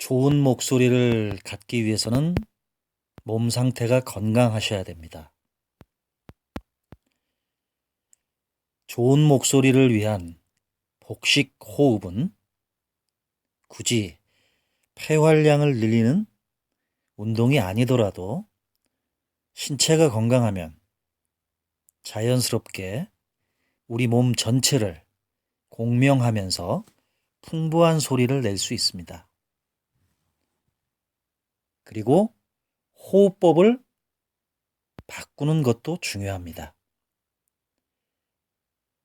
좋은 목소리를 갖기 위해서는 몸 상태가 건강하셔야 됩니다. 좋은 목소리를 위한 복식 호흡은 굳이 폐활량을 늘리는 운동이 아니더라도 신체가 건강하면 자연스럽게 우리 몸 전체를 공명하면서 풍부한 소리를 낼 수 있습니다. 그리고 호흡법을 바꾸는 것도 중요합니다.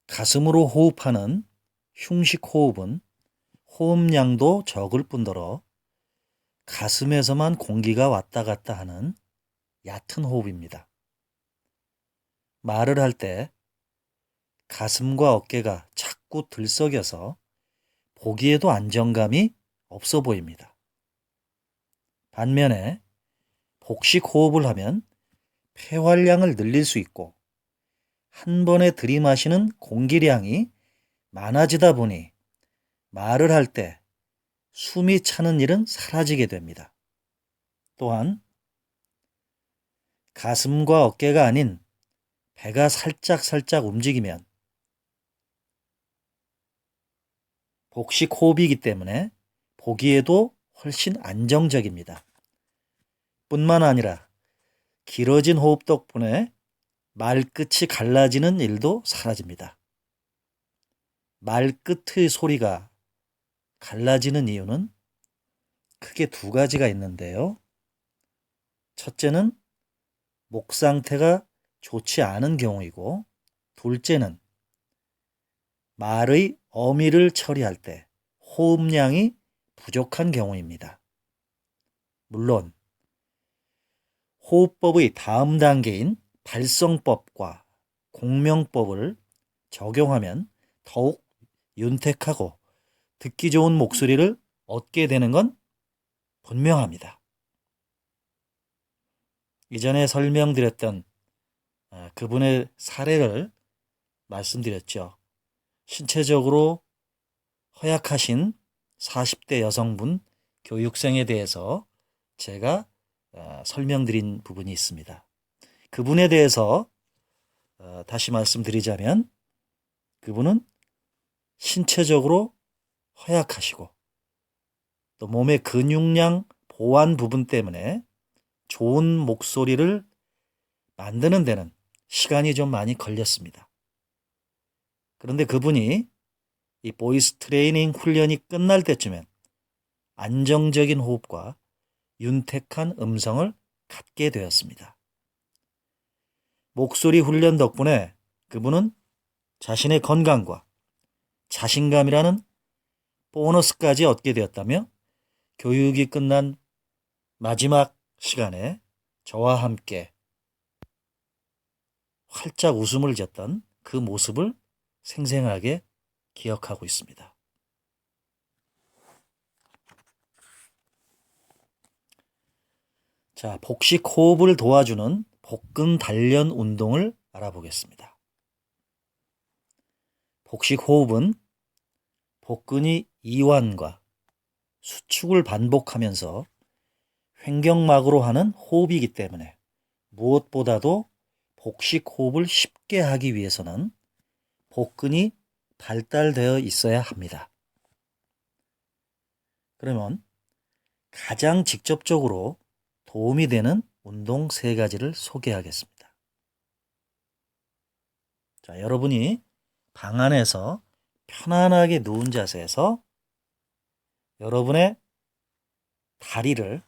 가슴으로 호흡하는 흉식 호흡은 호흡량도 적을 뿐더러 가슴에서만 공기가 왔다 갔다 하는 얕은 호흡입니다. 말을 할 때 가슴과 어깨가 자꾸 들썩여서 보기에도 안정감이 없어 보입니다. 반면에 복식 호흡을 하면 폐활량을 늘릴 수 있고 한 번에 들이마시는 공기량이 많아지다 보니 말을 할 때 숨이 차는 일은 사라지게 됩니다. 또한 가슴과 어깨가 아닌 배가 살짝 움직이면 복식 호흡이기 때문에 보기에도 훨씬 안정적입니다. 뿐만 아니라 길어진 호흡 덕분에 말끝이 갈라지는 일도 사라집니다. 말끝의 소리가 갈라지는 이유는 크게 두 가지가 있는데요. 첫째는 목 상태가 좋지 않은 경우이고, 둘째는 말의 어미를 처리할 때 호흡량이 부족한 경우입니다. 물론 호흡법의 다음 단계인 발성법과 공명법을 적용하면 더욱 윤택하고 듣기 좋은 목소리를 얻게 되는 건 분명합니다. 이전에 설명드렸던 그분의 사례를 말씀드렸죠. 신체적으로 허약하신 40대 여성분 교육생에 대해서 제가 설명드린 부분이 있습니다. 그분에 대해서 다시 말씀드리자면 그분은 신체적으로 허약하시고 또 몸의 근육량 보완 부분 때문에 좋은 목소리를 만드는 데는 시간이 좀 많이 걸렸습니다. 그런데 그분이 이 보이스 트레이닝 훈련이 끝날 때쯤엔 안정적인 호흡과 윤택한 음성을 갖게 되었습니다. 목소리 훈련 덕분에 그분은 자신의 건강과 자신감이라는 보너스까지 얻게 되었다며 교육이 끝난 마지막 시간에 저와 함께 활짝 웃음을 졌던 그 모습을 생생하게 기억하고 있습니다. 자, 복식 호흡을 도와주는 복근 단련 운동을 알아보겠습니다. 복식 호흡은 복근이 이완과 수축을 반복하면서 횡격막으로 하는 호흡이기 때문에 무엇보다도 복식 호흡을 쉽게 하기 위해서는 복근이 발달되어 있어야 합니다. 그러면 가장 직접적으로 도움이 되는 운동 3가지를 소개하겠습니다. 자, 여러분이 방 안에서 편안하게 누운 자세에서 여러분의 다리를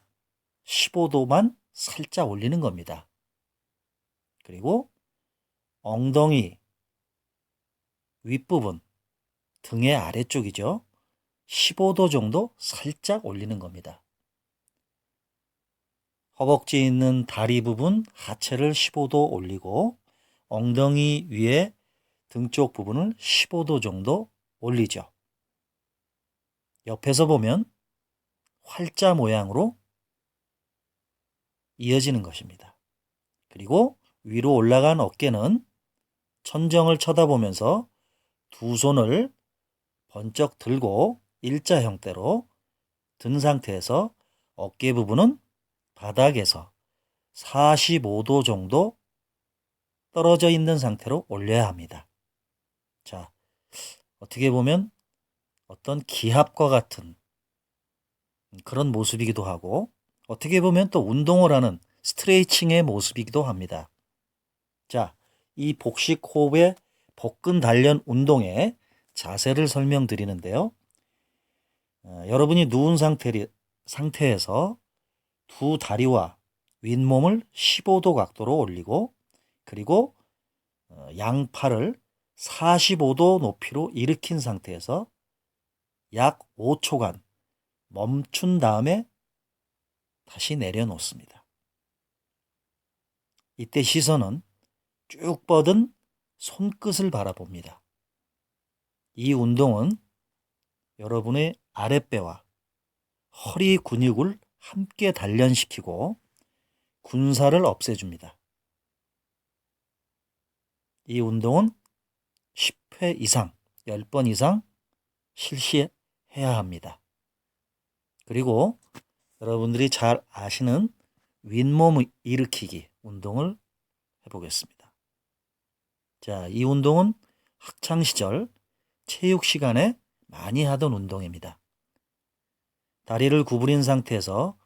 15도만 살짝 올리는 겁니다. 그리고 엉덩이 윗부분, 등의 아래쪽이죠. 15도 정도 살짝 올리는 겁니다. 허벅지 있는 다리 부분 하체를 15도 올리고 엉덩이 위에 등 쪽 부분을 15도 정도 올리죠. 옆에서 보면 활자 모양으로 이어지는 것입니다. 그리고 위로 올라간 어깨는 천정을 쳐다보면서 두 손을 번쩍 들고 일자 형태로 든 상태에서 어깨 부분은 바닥에서 45도 정도 떨어져 있는 상태로 올려야 합니다. 자, 어떻게 보면 어떤 기합과 같은 그런 모습이기도 하고, 어떻게 보면 또 운동을 하는 스트레이칭의 모습이기도 합니다. 자, 이 복식 호흡의 복근 단련 운동의 자세를 설명드리는데요. 여러분이 누운 상태에서 두 다리와 윗몸을 15도 각도로 올리고, 그리고 양팔을 45도 높이로 일으킨 상태에서 약 5초간 멈춘 다음에 다시 내려놓습니다. 이때 시선은 쭉 뻗은 손끝을 바라봅니다. 이 운동은 여러분의 아랫배와 허리 근육을 함께 단련시키고 군살을 없애줍니다. 이 운동은 10회 이상, 10번 이상 실시해야 합니다. 그리고 여러분들이 잘 아시는 윗몸 일으키기 운동을 해보겠습니다. 자, 이 운동은 학창시절 체육 시간에 많이 하던 운동입니다. 다리를 구부린 상태에서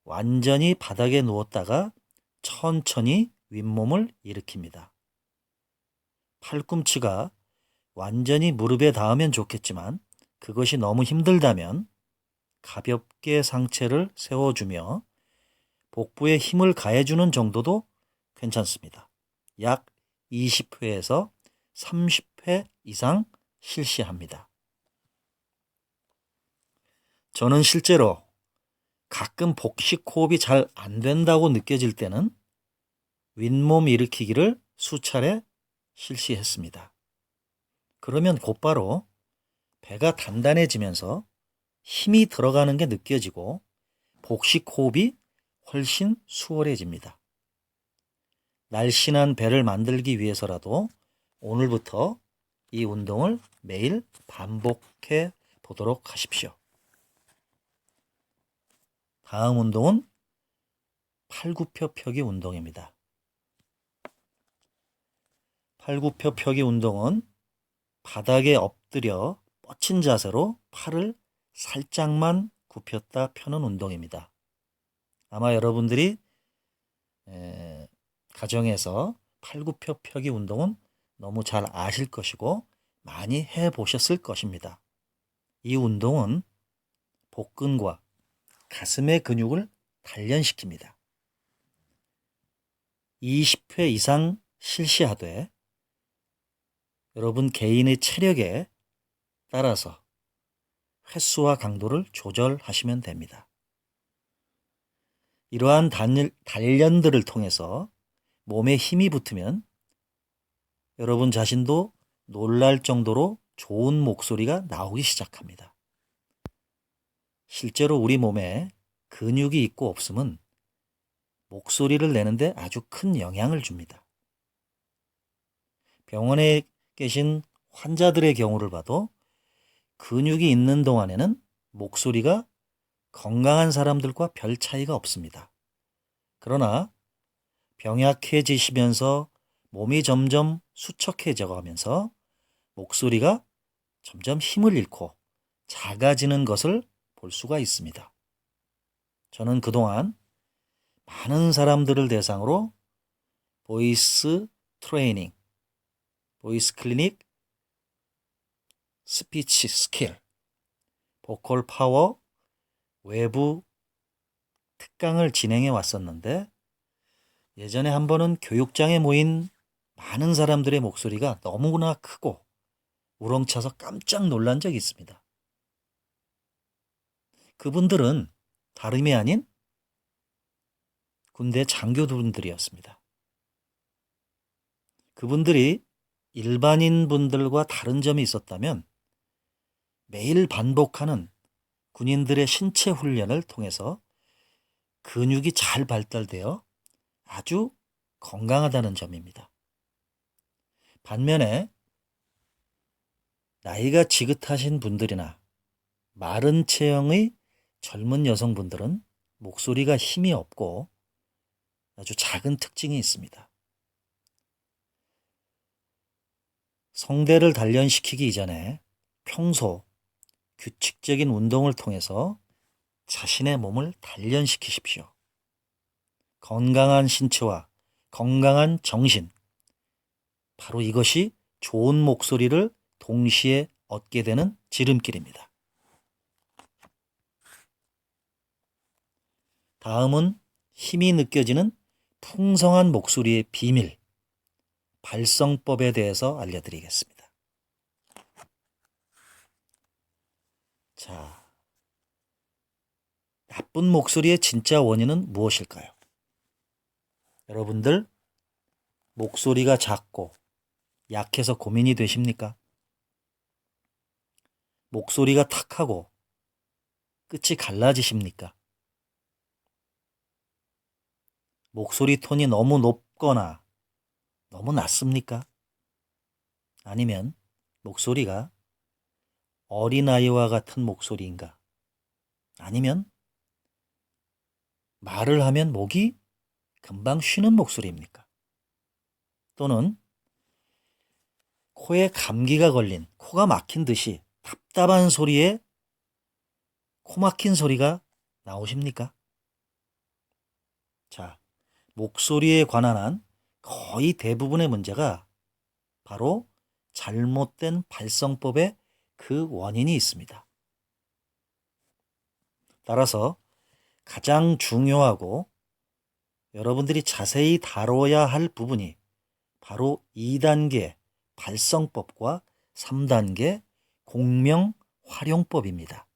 완전히 바닥에 누웠다가 천천히 윗몸을 일으킵니다. 팔꿈치가 완전히 무릎에 닿으면 좋겠지만 그것이 너무 힘들다면 가볍게 상체를 세워주며 복부에 힘을 가해주는 정도도 괜찮습니다. 약 20회에서 30회 이상 실시합니다. 저는 실제로 가끔 복식 호흡이 잘 안 된다고 느껴질 때는 윗몸 일으키기를 수차례 실시했습니다. 그러면 곧바로 배가 단단해지면서 힘이 들어가는 게 느껴지고 복식 호흡이 훨씬 수월해집니다. 날씬한 배를 만들기 위해서라도 오늘부터 이 운동을 매일 반복해 보도록 하십시오. 다음 운동은 팔굽혀 펴기 운동입니다. 팔굽혀 펴기 운동은 바닥에 엎드려 뻗친 자세로 팔을 살짝만 굽혔다 펴는 운동입니다. 아마 여러분들이 가정에서 팔굽혀 펴기 운동은 너무 잘 아실 것이고 많이 해보셨을 것입니다. 이 운동은 복근과 가슴의 근육을 단련시킵니다. 20회 이상 실시하되 여러분 개인의 체력에 따라서 횟수와 강도를 조절하시면 됩니다. 이러한 단련들을 통해서 몸에 힘이 붙으면 여러분 자신도 놀랄 정도로 좋은 목소리가 나오기 시작합니다. 실제로 우리 몸에 근육이 있고 없음은 목소리를 내는데 아주 큰 영향을 줍니다. 병원에 계신 환자들의 경우를 봐도 근육이 있는 동안에는 목소리가 건강한 사람들과 별 차이가 없습니다. 그러나 병약해지시면서 몸이 점점 수척해져 가면서 목소리가 점점 힘을 잃고 작아지는 것을 볼 수가 있습니다. 저는 그동안 많은 사람들을 대상으로 보이스 트레이닝, 보이스 클리닉, 스피치 스킬, 보컬 파워, 외부 특강을 진행해 왔었는데 예전에 한 번은 교육장에 모인 많은 사람들의 목소리가 너무나 크고 우렁차서 깜짝 놀란 적이 있습니다. 그분들은 다름이 아닌 군대 장교분들이었습니다. 그분들이 일반인 분들과 다른 점이 있었다면 매일 반복하는 군인들의 신체 훈련을 통해서 근육이 잘 발달되어 아주 건강하다는 점입니다. 반면에 나이가 지긋하신 분들이나 마른 체형의 젊은 여성분들은 목소리가 힘이 없고 아주 작은 특징이 있습니다. 성대를 단련시키기 이전에 평소 규칙적인 운동을 통해서 자신의 몸을 단련시키십시오. 건강한 신체와 건강한 정신, 바로 이것이 좋은 목소리를 동시에 얻게 되는 지름길입니다. 다음은 힘이 느껴지는 풍성한 목소리의 비밀, 발성법에 대해서 알려드리겠습니다. 자, 나쁜 목소리의 진짜 원인은 무엇일까요? 여러분들, 목소리가 작고 약해서 고민이 되십니까? 목소리가 탁하고 끝이 갈라지십니까? 목소리 톤이 너무 높거나 너무 낮습니까? 아니면 목소리가 어린아이와 같은 목소리인가? 아니면 말을 하면 목이 금방 쉬는 목소리입니까? 또는 코에 감기가 걸린, 코가 막힌 듯이 답답한 소리에 코 막힌 소리가 나오십니까? 자, 목소리에 관한 한 거의 대부분의 문제가 바로 잘못된 발성법에 그 원인이 있습니다. 따라서 가장 중요하고 여러분들이 자세히 다뤄야 할 부분이 바로 2단계 발성법과 3단계 공명 활용법입니다.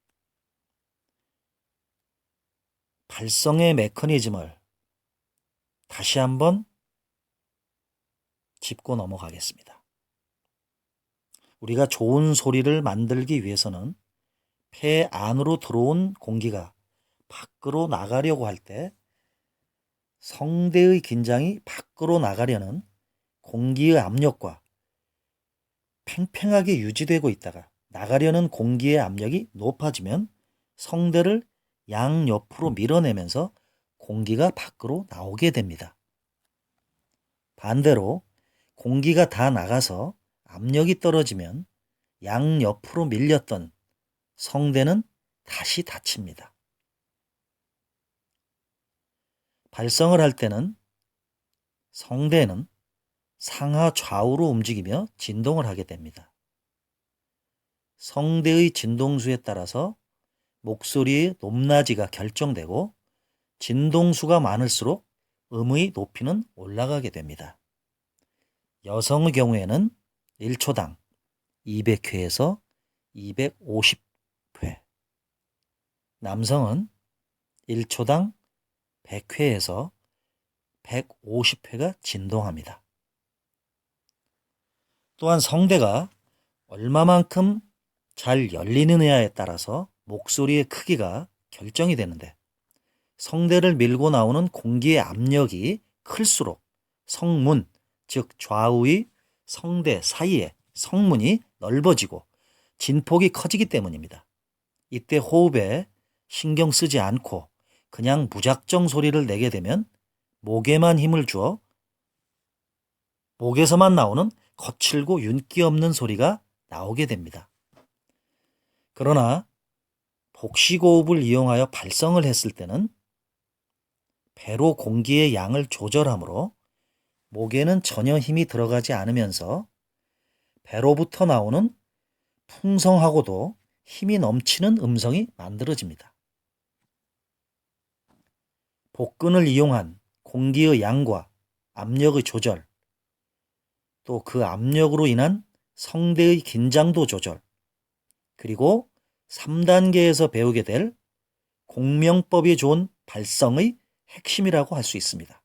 발성의 메커니즘을 다시 한번 짚고 넘어가겠습니다. 우리가 좋은 소리를 만들기 위해서는 폐 안으로 들어온 공기가 밖으로 나가려고 할 때 성대의 긴장이 밖으로 나가려는 공기의 압력과 팽팽하게 유지되고 있다가 나가려는 공기의 압력이 높아지면 성대를 양옆으로 밀어내면서 공기가 밖으로 나오게 됩니다. 반대로 공기가 다 나가서 압력이 떨어지면 양옆으로 밀렸던 성대는 다시 닫힙니다. 발성을 할 때는 성대는 상하 좌우로 움직이며 진동을 하게 됩니다. 성대의 진동수에 따라서 목소리의 높낮이가 결정되고 진동수가 많을수록 음의 높이는 올라가게 됩니다. 여성의 경우에는 1초당 200회에서 250회, 남성은 1초당 100회에서 150회가 진동합니다. 또한 성대가 얼마만큼 잘 열리느냐에 따라서 목소리의 크기가 결정이 되는데 성대를 밀고 나오는 공기의 압력이 클수록 성문, 즉 좌우의 성대 사이에 성문이 넓어지고 진폭이 커지기 때문입니다. 이때 호흡에 신경 쓰지 않고 그냥 무작정 소리를 내게 되면 목에만 힘을 주어 목에서만 나오는 거칠고 윤기 없는 소리가 나오게 됩니다. 그러나 복식호흡을 이용하여 발성을 했을 때는 배로 공기의 양을 조절하므로 목에는 전혀 힘이 들어가지 않으면서 배로부터 나오는 풍성하고도 힘이 넘치는 음성이 만들어집니다. 복근을 이용한 공기의 양과 압력의 조절, 또 그 압력으로 인한 성대의 긴장도 조절, 그리고 3단계에서 배우게 될 공명법이 좋은 발성의 핵심이라고 할 수 있습니다.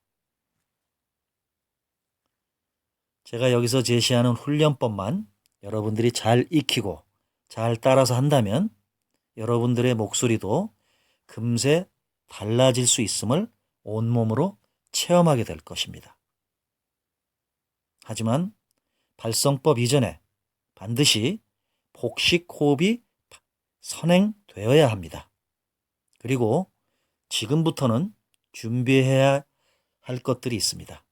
제가 여기서 제시하는 훈련법만 여러분들이 잘 익히고 잘 따라서 한다면 여러분들의 목소리도 금세 달라질 수 있음을 온몸으로 체험하게 될 것입니다. 하지만 발성법 이전에 반드시 복식 호흡이 선행되어야 합니다. 그리고 지금부터는 준비해야 할 것들이 있습니다.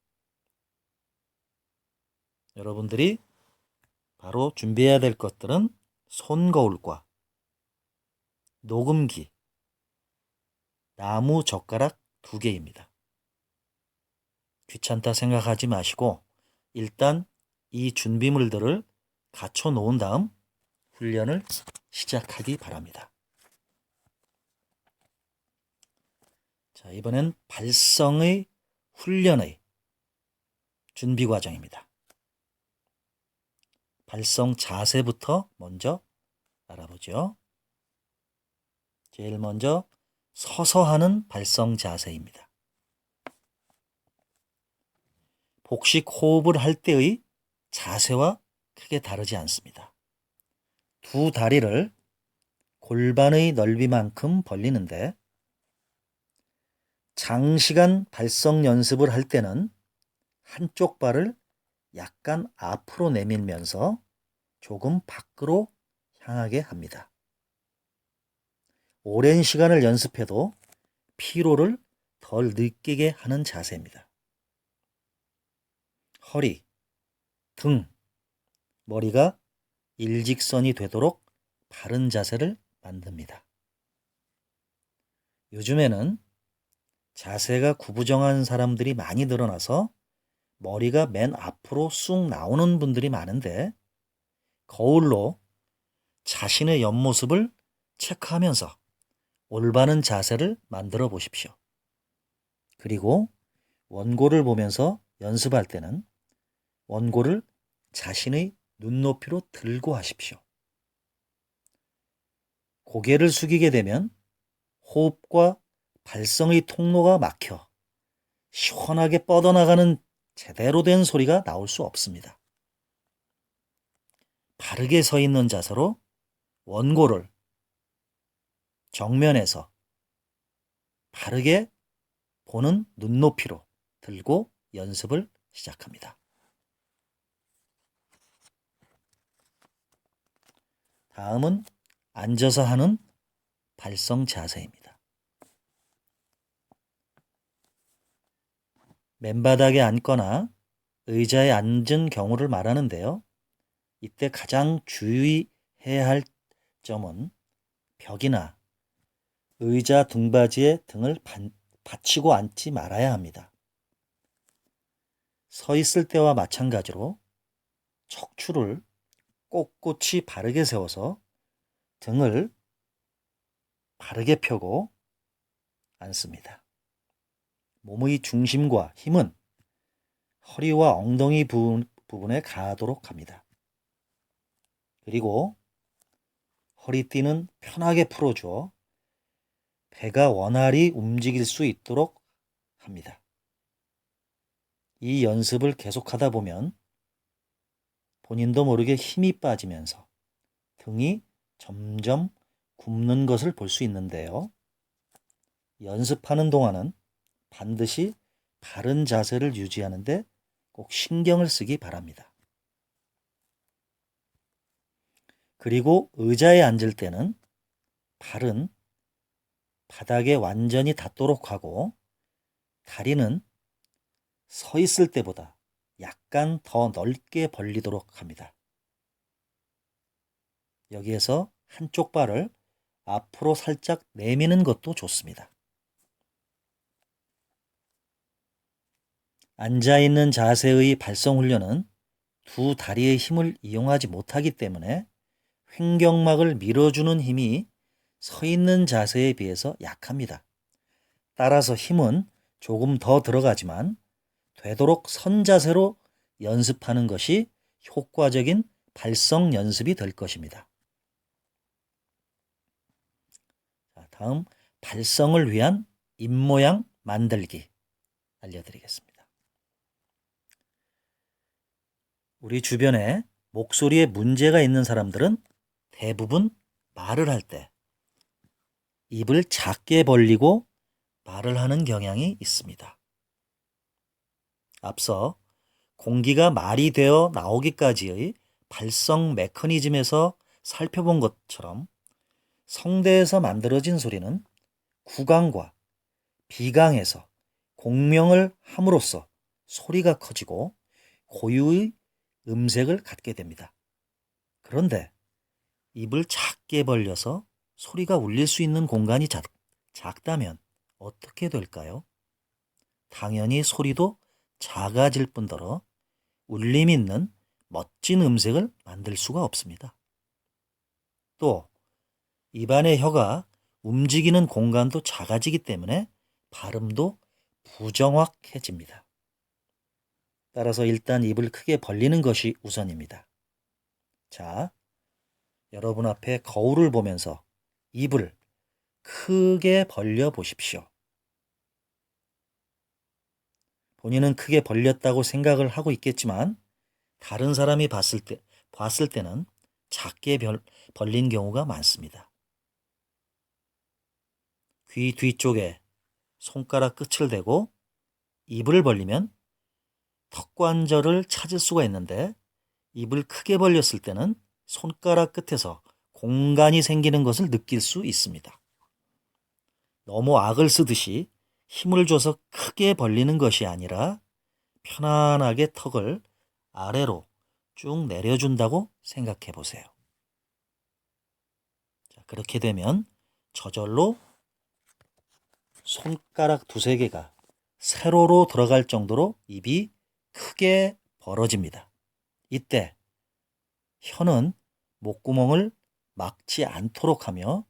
여러분들이 바로 준비해야 될 것들은 손거울과 녹음기, 나무 젓가락 2개입니다. 귀찮다 생각하지 마시고 일단 이 준비물들을 갖춰 놓은 다음 훈련을 시작하기 바랍니다. 자, 이번엔 발성의 훈련의 준비 과정입니다. 발성 자세부터 먼저 알아보죠. 제일 먼저 서서 하는 발성 자세입니다. 복식 호흡을 할 때의 자세와 크게 다르지 않습니다. 두 다리를 골반의 넓이만큼 벌리는데 장시간 발성 연습을 할 때는 한쪽 발을 약간 앞으로 내밀면서 조금 밖으로 향하게 합니다. 오랜 시간을 연습해도 피로를 덜 느끼게 하는 자세입니다. 허리, 등, 머리가 일직선이 되도록 바른 자세를 만듭니다. 요즘에는 자세가 구부정한 사람들이 많이 늘어나서 머리가 맨 앞으로 쑥 나오는 분들이 많은데 거울로 자신의 옆모습을 체크하면서 올바른 자세를 만들어 보십시오. 그리고 원고를 보면서 연습할 때는 원고를 자신의 눈높이로 들고 하십시오. 고개를 숙이게 되면 호흡과 발성의 통로가 막혀 시원하게 뻗어나가는 제대로 된 소리가 나올 수 없습니다. 바르게 서 있는 자세로 원고를 정면에서 바르게 보는 눈높이로 들고 연습을 시작합니다. 다음은 앉아서 하는 발성 자세입니다. 맨바닥에 앉거나 의자에 앉은 경우를 말하는데요. 이때 가장 주의해야 할 점은 벽이나 의자 등받이에 등을 받치고 앉지 말아야 합니다. 서 있을 때와 마찬가지로 척추를 꼿꼿이 바르게 세워서 등을 바르게 펴고 앉습니다. 몸의 중심과 힘은 허리와 엉덩이 부분에 가도록 합니다. 그리고 허리띠는 편하게 풀어주어 배가 원활히 움직일 수 있도록 합니다. 이 연습을 계속하다 보면 본인도 모르게 힘이 빠지면서 등이 점점 굽는 것을 볼 수 있는데요. 연습하는 동안은 반드시 바른 자세를 유지하는 데 꼭 신경을 쓰기 바랍니다. 그리고 의자에 앉을 때는 발은 바닥에 완전히 닿도록 하고 다리는 서 있을 때보다 약간 더 넓게 벌리도록 합니다. 여기에서 한쪽 발을 앞으로 살짝 내미는 것도 좋습니다. 앉아있는 자세의 발성 훈련은 두 다리의 힘을 이용하지 못하기 때문에 횡격막을 밀어주는 힘이 서 있는 자세에 비해서 약합니다. 따라서 힘은 조금 더 들어가지만 되도록 선 자세로 연습하는 것이 효과적인 발성 연습이 될 것입니다. 다음 발성을 위한 입모양 만들기 알려드리겠습니다. 우리 주변에 목소리에 문제가 있는 사람들은 대부분 말을 할 때 입을 작게 벌리고 말을 하는 경향이 있습니다. 앞서 공기가 말이 되어 나오기까지의 발성 메커니즘에서 살펴본 것처럼 성대에서 만들어진 소리는 구강과 비강에서 공명을 함으로써 소리가 커지고 고유의 음색을 갖게 됩니다. 그런데 입을 작게 벌려서 소리가 울릴 수 있는 공간이 작다면 어떻게 될까요? 당연히 소리도 작아질 뿐더러 울림 있는 멋진 음색을 만들 수가 없습니다. 또 입안의 혀가 움직이는 공간도 작아지기 때문에 발음도 부정확해집니다. 따라서 일단 입을 크게 벌리는 것이 우선입니다. 자, 여러분 앞에 거울을 보면서 입을 크게 벌려 보십시오. 본인은 크게 벌렸다고 생각을 하고 있겠지만 다른 사람이 봤을 때는 작게 벌린 경우가 많습니다. 귀 뒤쪽에 손가락 끝을 대고 입을 벌리면 턱관절을 찾을 수가 있는데 입을 크게 벌렸을 때는 손가락 끝에서 공간이 생기는 것을 느낄 수 있습니다. 너무 악을 쓰듯이 힘을 줘서 크게 벌리는 것이 아니라 편안하게 턱을 아래로 쭉 내려준다고 생각해 보세요. 자, 그렇게 되면 저절로 손가락 두세 개가 세로로 들어갈 정도로 입이 크게 벌어집니다. 이때 혀는 목구멍을 막지 않도록 하며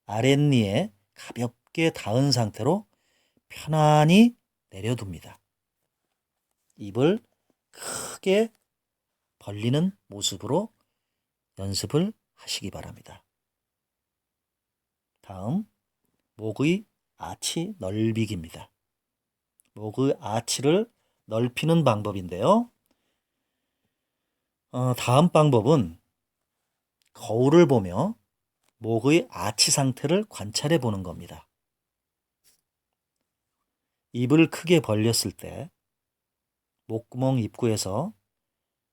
아랫니에 가볍게 닿은 상태로 편안히 내려둡니다. 입을 크게 벌리는 모습으로 연습을 하시기 바랍니다. 다음, 목의 아치 넓이기입니다. 목의 아치를 넓히는 방법인데요. 다음 방법은 거울을 보며 목의 아치 상태를 관찰해 보는 겁니다. 입을 크게 벌렸을 때 목구멍 입구에서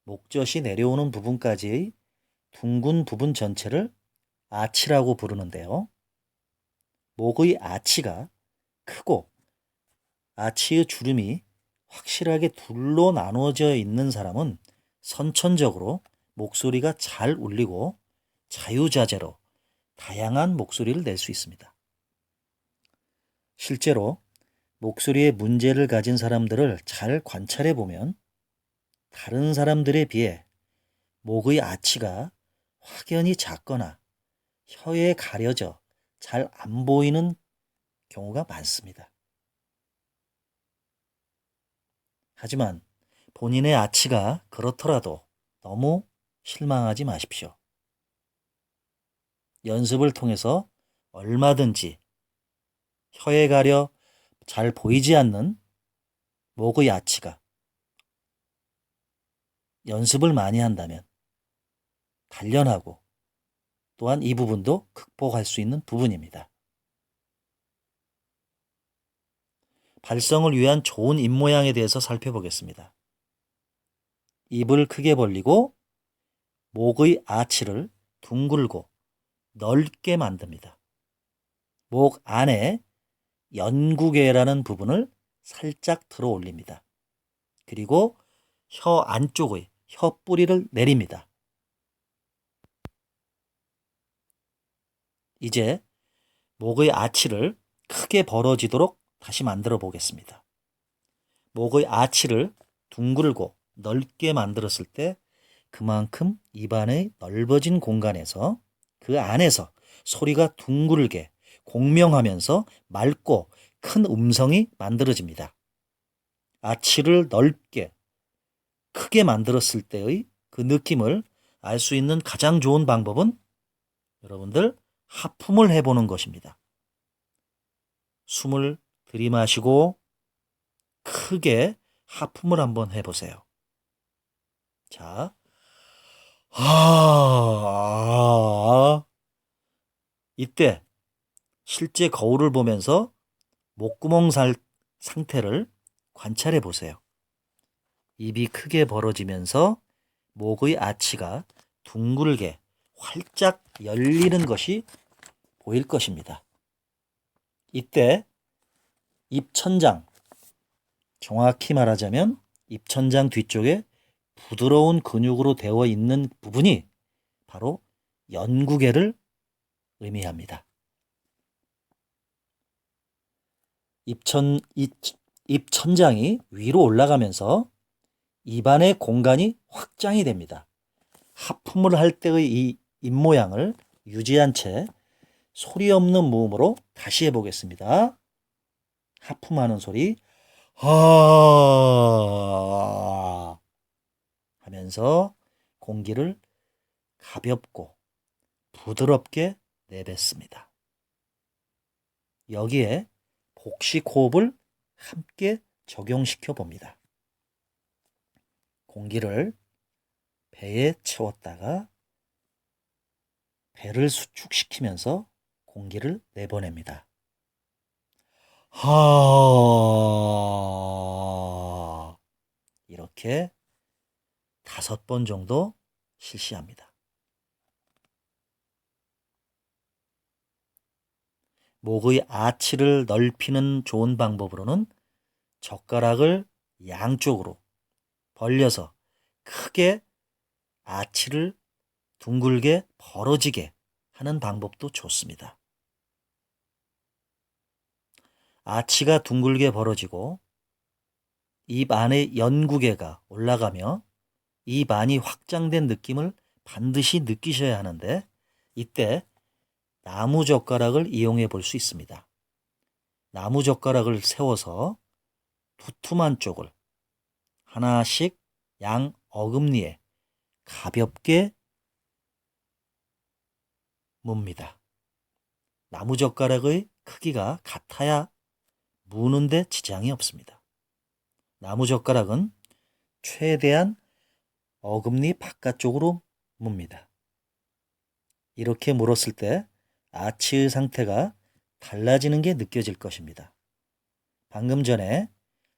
목젖이 내려오는 부분까지의 둥근 부분 전체를 아치라고 부르는데요. 목의 아치가 크고 아치의 주름이 확실하게 둘로 나누어져 있는 사람은 선천적으로 목소리가 잘 울리고 자유자재로 다양한 목소리를 낼 수 있습니다. 실제로 목소리에 문제를 가진 사람들을 잘 관찰해 보면 다른 사람들에 비해 목의 아치가 확연히 작거나 혀에 가려져 잘 안 보이는 경우가 많습니다. 하지만 본인의 아치가 그렇더라도 너무 실망하지 마십시오. 연습을 통해서 얼마든지 혀에 가려 잘 보이지 않는 목의 아치가 연습을 많이 한다면 단련하고 또한 이 부분도 극복할 수 있는 부분입니다. 발성을 위한 좋은 입 모양에 대해서 살펴보겠습니다. 입을 크게 벌리고 목의 아치를 둥글고 넓게 만듭니다. 목 안에 연구개라는 부분을 살짝 들어 올립니다. 그리고 혀 안쪽의 혀 뿌리를 내립니다. 이제 목의 아치를 크게 벌어지도록 다시 만들어 보겠습니다. 목의 아치를 둥글고 넓게 만들었을 때 그만큼 입안의 넓어진 공간에서 그 안에서 소리가 둥글게 공명하면서 맑고 큰 음성이 만들어집니다. 아치를 넓게 크게 만들었을 때의 그 느낌을 알 수 있는 가장 좋은 방법은 여러분들 하품을 해보는 것입니다. 숨을 들이마시고 크게 하품을 한번 해보세요. 자, 이때 실제 거울을 보면서 목구멍 상태를 관찰해 보세요. 입이 크게 벌어지면서 목의 아치가 둥글게 활짝 열리는 것이 보일 것입니다. 이때 입천장, 정확히 말하자면 입천장 뒤쪽에 부드러운 근육으로 되어 있는 부분이 바로 연구개를 의미합니다. 입천장이 위로 올라가면서 입안의 공간이 확장이 됩니다. 하품을 할 때의 이 입모양을 유지한 채 소리 없는 무음으로 다시 해보겠습니다. 하품하는 소리 하 하면서 공기를 가볍고 부드럽게 내뱉습니다. 여기에 복식호흡을 함께 적용시켜 봅니다. 공기를 배에 채웠다가 배를 수축시키면서 공기를 내보냅니다. 하 이렇게 5번 정도 실시합니다. 목의 아치를 넓히는 좋은 방법으로는 젓가락을 양쪽으로 벌려서 크게 아치를 둥글게 벌어지게 하는 방법도 좋습니다. 아치가 둥글게 벌어지고 입 안에 연구개가 올라가며 입 안이 확장된 느낌을 반드시 느끼셔야 하는데 이때 나무젓가락을 이용해 볼 수 있습니다. 나무젓가락을 세워서 두툼한 쪽을 하나씩 양 어금니에 가볍게 뭅니다. 나무젓가락의 크기가 같아야 무는데 지장이 없습니다. 나무젓가락은 최대한 어금니 바깥쪽으로 뭅니다. 이렇게 물었을 때 아치의 상태가 달라지는 게 느껴질 것입니다. 방금 전에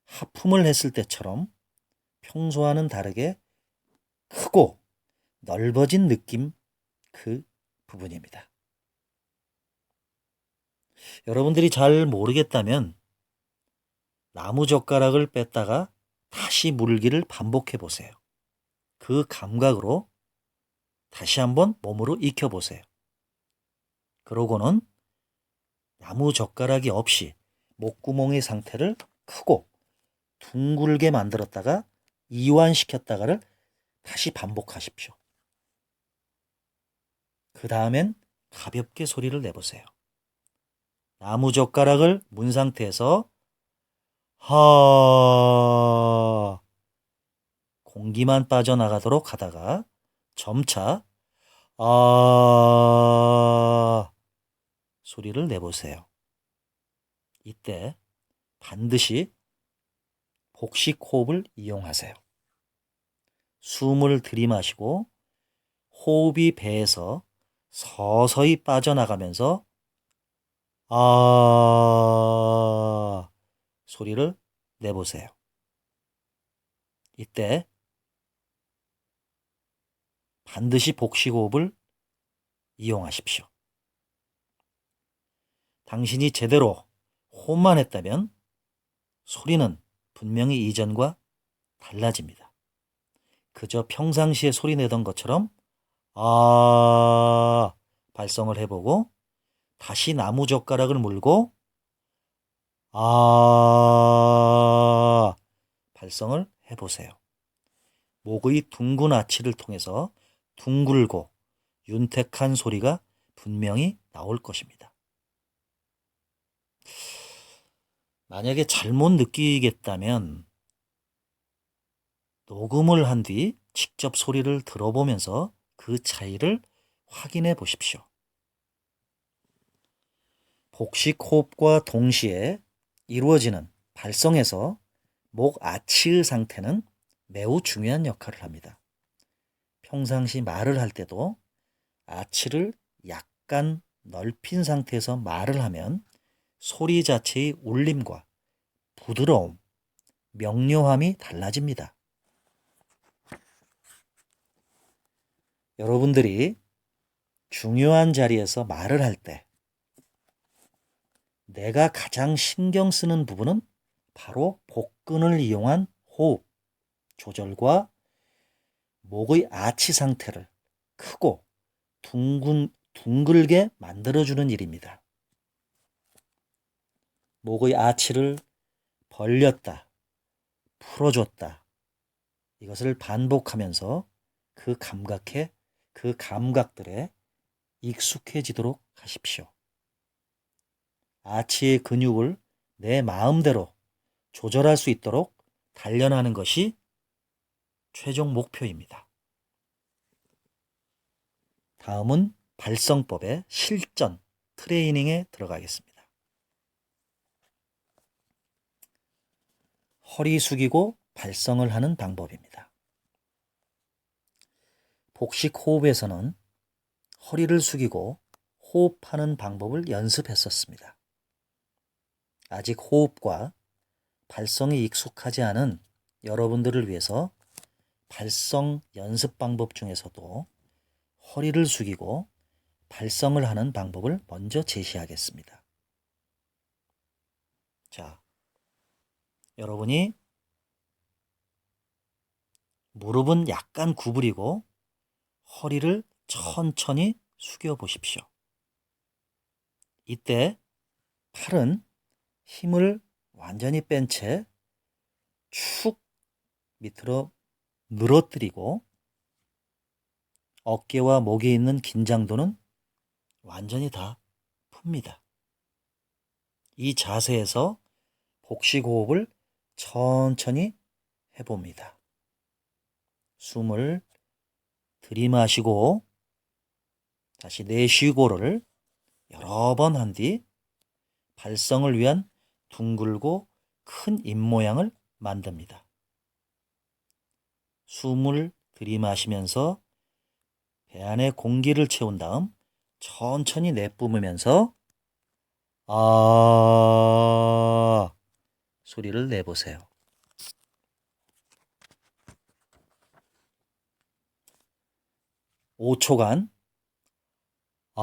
하품을 했을 때처럼 평소와는 다르게 크고 넓어진 느낌, 그 부분입니다. 여러분들이 잘 모르겠다면 나무젓가락을 뺐다가 다시 물기를 반복해 보세요. 그 감각으로 다시 한번 몸으로 익혀보세요. 그러고는 나무젓가락이 없이 목구멍의 상태를 크고 둥글게 만들었다가 이완시켰다가를 다시 반복하십시오. 그 다음엔 가볍게 소리를 내보세요. 나무젓가락을 문 상태에서 하 공기만 빠져나가도록 하다가 점차 아 소리를 내보세요. 이때 반드시 복식 호흡을 이용하세요. 숨을 들이마시고 호흡이 배에서 서서히 빠져나가면서 아 소리를 내보세요. 이때 반드시 복식 호흡을 이용하십시오. 당신이 제대로 호흡만 했다면 소리는 분명히 이전과 달라집니다. 그저 평상시에 소리 내던 것처럼 아 발성을 해보고 다시 나무젓가락을 물고 아 발성을 해보세요. 목의 둥근 아치를 통해서 둥글고 윤택한 소리가 분명히 나올 것입니다. 만약에 잘못 느끼겠다면 녹음을 한 뒤 직접 소리를 들어보면서 그 차이를 확인해 보십시오. 복식 호흡과 동시에 이루어지는 발성에서 목 아치의 상태는 매우 중요한 역할을 합니다. 평상시 말을 할 때도 아치를 약간 넓힌 상태에서 말을 하면 소리 자체의 울림과 부드러움, 명료함이 달라집니다. 여러분들이 중요한 자리에서 말을 할 때 내가 가장 신경 쓰는 부분은 바로 복근을 이용한 호흡 조절과 목의 아치 상태를 크고 둥글게 만들어주는 일입니다. 목의 아치를 벌렸다, 풀어줬다. 이것을 반복하면서 그 감각들에 익숙해지도록 하십시오. 아치의 근육을 내 마음대로 조절할 수 있도록 단련하는 것이 최종 목표입니다. 다음은 발성법의 실전 트레이닝에 들어가겠습니다. 허리 숙이고 발성을 하는 방법입니다. 복식 호흡에서는 허리를 숙이고 호흡하는 방법을 연습했었습니다. 아직 호흡과 발성이 익숙하지 않은 여러분들을 위해서 발성 연습 방법 중에서도 허리를 숙이고 발성을 하는 방법을 먼저 제시하겠습니다. 자, 여러분이 무릎은 약간 구부리고 허리를 천천히 숙여 보십시오. 이때 팔은 힘을 완전히 뺀 채 축 밑으로 늘어뜨리고 어깨와 목에 있는 긴장도는 완전히 다 풉니다. 이 자세에서 복식 호흡을 천천히 해봅니다. 숨을 들이마시고 다시 내쉬고를 여러 번 한 뒤 발성을 위한 둥글고 큰 입모양을 만듭니다. 숨을 들이마시면서 배 안에 공기를 채운 다음 천천히 내뿜으면서 아 소리를 내보세요. 5초간 아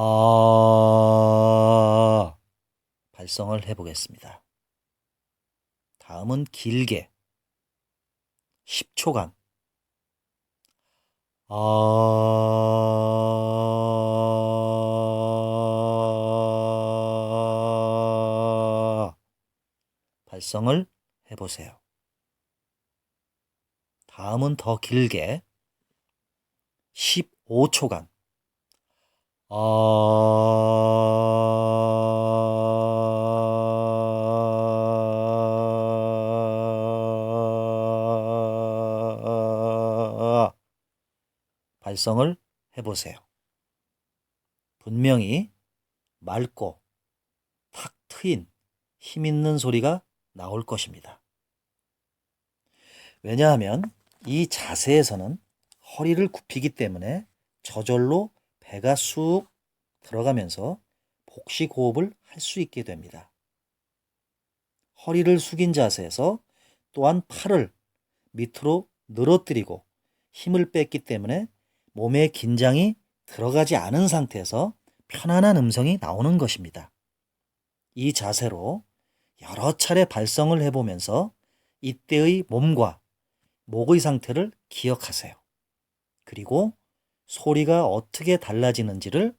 발성을 해보겠습니다. 다음은 길게 10초간 발성을 해보세요. 다음은 더 길게 15초간 발성을 해보세요. 분명히 맑고 탁 트인 힘 있는 소리가 나올 것입니다. 왜냐하면 이 자세에서는 허리를 굽히기 때문에 저절로 배가 쑥 들어가면서 복식 호흡을 할 수 있게 됩니다. 허리를 숙인 자세에서 또한 팔을 밑으로 늘어뜨리고 힘을 뺐기 때문에 몸에 긴장이 들어가지 않은 상태에서 편안한 음성이 나오는 것입니다. 이 자세로 여러 차례 발성을 해보면서 이때의 몸과 목의 상태를 기억하세요. 그리고 소리가 어떻게 달라지는지를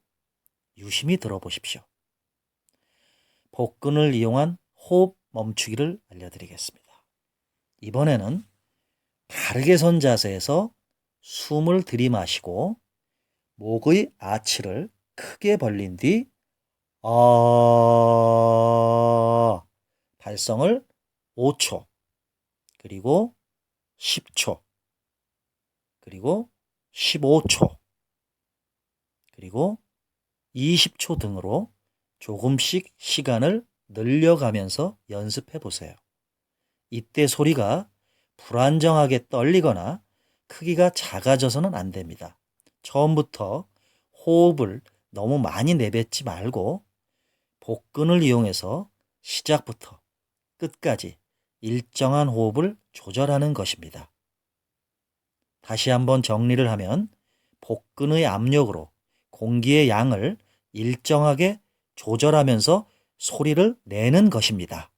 유심히 들어보십시오. 복근을 이용한 호흡 멈추기를 알려드리겠습니다. 이번에는 바르게 선 자세에서 숨을 들이마시고 목의 아치를 크게 벌린 뒤 발성을 5초, 그리고 10초, 그리고 15초, 그리고 20초 등으로 조금씩 시간을 늘려가면서 연습해 보세요. 이때 소리가 불안정하게 떨리거나 크기가 작아져서는 안 됩니다. 처음부터 호흡을 너무 많이 내뱉지 말고 복근을 이용해서 시작부터 끝까지 일정한 호흡을 조절하는 것입니다. 다시 한번 정리를 하면 복근의 압력으로 공기의 양을 일정하게 조절하면서 소리를 내는 것입니다.